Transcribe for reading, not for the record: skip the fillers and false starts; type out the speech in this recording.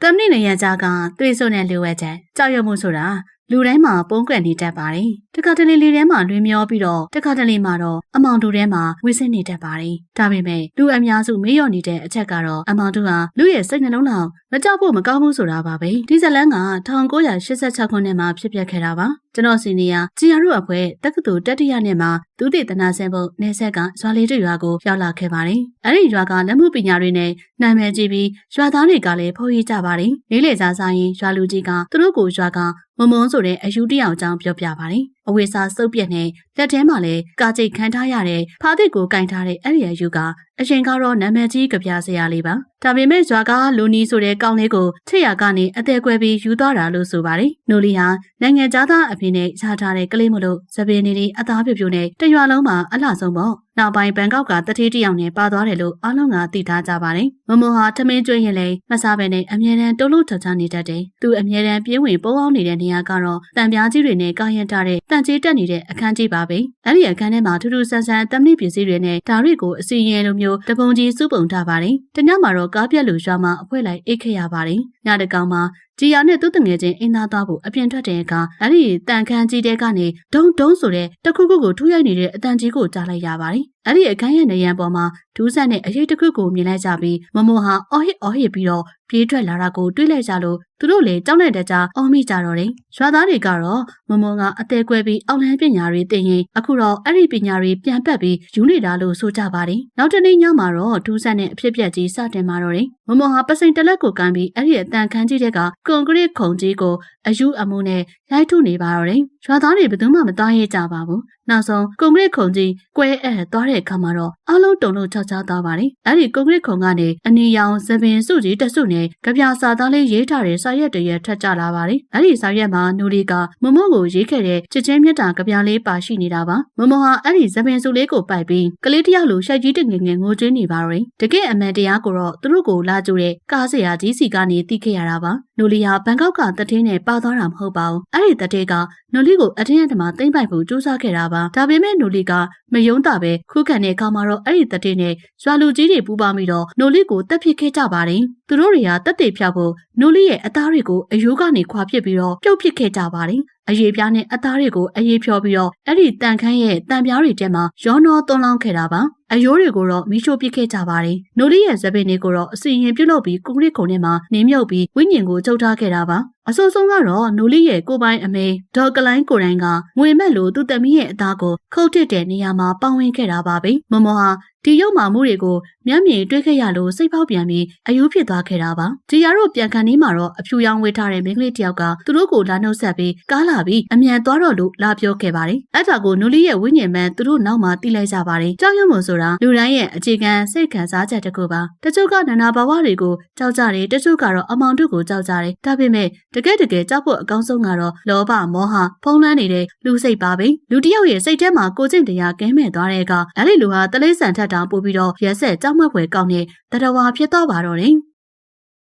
သမနိနေရကြကသွေးစွန်းတဲ့လူဝဲချက်ကြောက်ရွံ့မှုဆိုတာလူတိုင်းမှာပုံကွက်နေတတ်ပါတယ်။တခါတလေလေးထဲမှာလွင်မျောပြီးတော့တခါတလေမှာတော့အမောင်တို့ထဲမှာဝေးစင်းနေတတ်ပါတယ်။ဒါပေမဲ့လူအများစုမေ့လျော့နေတဲ့အချက်ကတော့အမောင်တို့ဟာလူရဲ့စိတ်နှလုံးလောက်မကြောက်ဖို့မကောင်းဘူးဆိုတာပါပဲ။ဒီဇလန်းက1986ခုနှစ်မှာဖြစ်ပျက်ခဲ့တာပါ။ကျွန်တော်စီနီယာဂျီယာတို့အဖွဲ့တက္ကသိုလ်တတိယနှစ်မှာဒုတိယသနာဆင်းဖို့နေဆက်ကရွာလေးတွေရွာကိုရောက်လာခဲ့ပါတယ်။အဲဒီရွာကလက်မှုပညာတွေနဲ့နာမည်ကြီးပြီးရွာသားတွေကလည်းဖော်ရည်ကြပါတယ်။လေးလေစားစားရင်ရွာလူကြီးကသူတို့ကိုရွာကမမွန်းဆိုတဲ့အယူတယောက်အကြောင်းပြောပြပါတယ်။အဝေစာစုပ်ပြက်နဲ့လက်ထဲမှာလည်းကာကျိတ်ခန်းထားရတဲ့ဖားသစ်ကိုကင်ထားတဲ့အဲ့ဒီအယူကအရင်ကတော့နာမည်ကြီးကြပြစရာလေးပါ။ဒါပေမဲ့ရွာကလူနီဆိုတဲ့ကောင်းလေးကိုချစ်ရကနေအသေးကွဲပြီးယူသွားတာလို့ဆိုပါတယ်။နိုလီဟာနိုင်ငံသားအဖေနဲ့ရထားတဲ့ကလေးမလို့စပင်းနေအသားပြပြနဲ့တရွာလုံးမှာအလှဆုံးပေါ့။နောက်ပိုင်းဘန်ကောက်ကတတိတယောက်နဲ့ပါသွားတယ်လို့အားလုံးကသိထားကြပါတယ်။မမွန်ဟာထမင်းကျွေးရင်လည်းမစားဘဲနဲ့အမြဲတမ်းတိုးလို့ထချနေတတ်တယ်။သူအမြဲတမ်းပြင်းဝင်ပုံအောင်နေတဲ့နေရာကတော့တံပြားကြီးတွေနဲ့ကာရင်ထားတဲ့တန်ကြီးတက်နေတဲ့အခန်းကြီးပါပဲ။အဲ့ဒီအခန်းထဲမှာထူးထူးဆန်းဆန်းသမဏိပစ္စည်းတွေနဲ့ဓာတ်တွေကိုအစီရင်လိုမျိုးတပုံကြီးစုပုံထားပါတယ်။တညမှာတော့ကားပြက်လူရွာမှာအဖွဲလိုက်အိတ်ခဲ့ရပါတယ်။ညတကောင်မှာဂျီယာနဲ့သူ့တငယ်ချင်းအင်းသားသွားဖို့အပြင်ထွက်တဲ့အခါအဲ့ဒီတန်ခမ်းကြီးတဲကနေဒုံဒုံဆိုတဲ့တခုခုကိုထိုးရိုက်နေတဲ့အတန်ကြီးကိုကြားလိုက်ရပါတယ်။အဲ့ဒီအခန်းရဲ့နေရန်ပေါ်မှာဒူးဆက်နဲ့အရေးတစ်ခုကိုမြင်လိုက်ကြပြီးမမိုဟာအော်ဟစ်ပြီးတော့ပြေးထွက်လာတာကိုတွေးလိုက်ကြလို့သူတို့လည်းကြောက်လိုက်တဲ့ကြားအော်မိကြတော့တယ်။ရွာသားတွေကတော့မမိုကအသေးကွဲပြီးအောက်လန်းပညာတွေသင်ရင်အခုတော့အဲ့ဒီပညာတွေပြန်ပတ်ပြီးယူနေတာလို့ဆိုကြပါတယ်။နောက်တနေ့ညမှာတော့ဒူးဆက်နဲ့အဖြစ်ပြက်ကြီးစတင်มาတော့တယ်။မမိုဟာပစိန်တလက်ကိုကန်ပြီးအဲ့ဒီအတန်ခမ်းကြီးတဲ့ကကွန်ကရစ်ခုံကြီးကိုအယူအမှုနဲ့ရိုက်ထုနေပါတော့တယ်။ရွာသားတွေဘယ်သူမှမသွားရဲကြပါဘူး။နောက်ဆုံးကွန်ကရစ်ခုံကြီးကွဲသွားတဲ့အခါမှာတော့အားလုံးတုန်လို့ခြောက်ခြားသွားပါတယ်။အဲ့ဒီကွန်ကရစ်ခုံကနေအနီရောင်သပင်စုကြီးတဆုနဲ့ကြပြစာသားလေးရေးထားတဲ့စာရွက်တရွက်ထပ်ကြလာပါတယ်။အဲ့ဒီစာရွက်မှာနူလီကမမို့ကိုရေးခဲ့တဲ့ချစ်ချင်းမြတ်တာကြပြလေးပါရှိနေတာပါ။မမိုဟာအဲ့ဒီသပင်စုလေးကိုပိုက်ပြီးကလေးတယောက်လိုရှိုက်ကြီးတငယ်ငယ်ငိုကြွေးနေပါတော့တယ်။တကယ်အမှန်တရားကိုတော့သူတို့ကိုလာကြိုတဲ့ကားဆရာကြီးစီကနေသိခဲ့ရတာပါ။နူလီဟာဘန်ကောက်ကတထင်းနဲ့ပါသွားတာမဟုတ်ပါဘူး။အဲ့ဒီတထင်းကနူလီကိုအတင်းအဓမ္မသိမ့်ပိုက်ဖို့ကြိုးစားခဲ့တာပါ။ဒါပေမဲ့နူလီကမယုံတာပဲခုခံတဲ့အခါမှာတော့အဲ့ဒီတထင်းနဲ့ရွာလူကြီးတွေပူးပေါင်းပြီးတော့နူလီကိုတက်ဖြစ်ခဲ့ကြပါတယ်။သူတို့တွေကတက်တေဖြောက်ဖို့နူလီရဲ့အသားတွေကိုအယိုးကနေခွာပစ်ပြီးတော့ပြုတ်ပစ်ခဲ့ကြပါတယ်။အရေးပြားနဲ့အသားတွေကိုအရေးဖြောပြီးတော့အဲ့ဒီတန်ခမ်းရဲ့တန်ပြားတွေထဲမှာရောနှောသွန်းလောင်းခဲ့တာပါ။အယိုးတွေကိုတော့မီးရှို့ပစ်ခဲ့ကြပါတယ်။နိုလီရဲ့ဇပင်တွေကိုတော့အစီရင်ပြုတ်လုပ်ပြီးကွန်ကရစ်ခုံထဲမှာနင်းမြုပ်ပြီးဝိညာဉ်ကိုချုပ်ထားခဲ့တာပါ။အဆိုးဆုံးကတော့နိုလီရဲ့ကိုပိုင်အမေဒေါ်ကလိုင်းကိုရိုင်းကငွေမဲ့လို့သူ့သမီးရဲ့အသားကိုခုတ်ထစ်တဲ့နေရာမှာပေါင်းဝင်ခဲ့တာပါပဲ။မမောဟာဒီရုပ်မာမှုတွေကိုမျက်မြင်တွေ့ခဲ့ရလို့စိတ်ပေါက်ပြန်ပြီးအယူဖြစ်သွားခဲ့တာပါ။ဒီရတို့ပြန်ခံနေမှာတော့အဖြူရောင်ဝေးထားတဲ့မိန်းကလေးတယောက်ကသူတို့ကိုလာနှုတ်ဆက်ပြီးကားလာပြီးအမြန်သွားတော့လို့လာပြောခဲ့ပါတယ်။အဲ့ဒါကိုနိုလီရဲ့ဝိညာဉ်မှန်သူတို့နောက်မှာတိလိုက်ကြပါတယ်။ကြောက်ရွံ့မှုဆိုတာလူတိုင်းရဲ့အခြေခံစိတ်ခံစားချက်တစ်ခုပါ။တချို့ကနာနာဘာဝတွေကိုကြောက်ကြတယ်တချို့ကတော့အမောင်တို့ကိုကြောက်ကြတယ်။ဒါပေမဲ့တကယ်ကြောက်ဖို့အကောင်းဆုံးကတော့လောဘမောဟဖုံးလွှမ်းနေတဲ့လူစိတ်ပါပဲ။လူတယောက်ရဲ့စိတ်ထဲမှာကိုကျင့်တရားကင်းမဲ့သွားတဲ့အခါအဲ့ဒီလူဟာတလိษံထက်တောင်ပို့ပြီးတော့ရက်ဆက်ကြောက်မက်ဖွယ်ကောင်းတဲ့တရဝါဖြစ်တော့ပါတော့တယ်။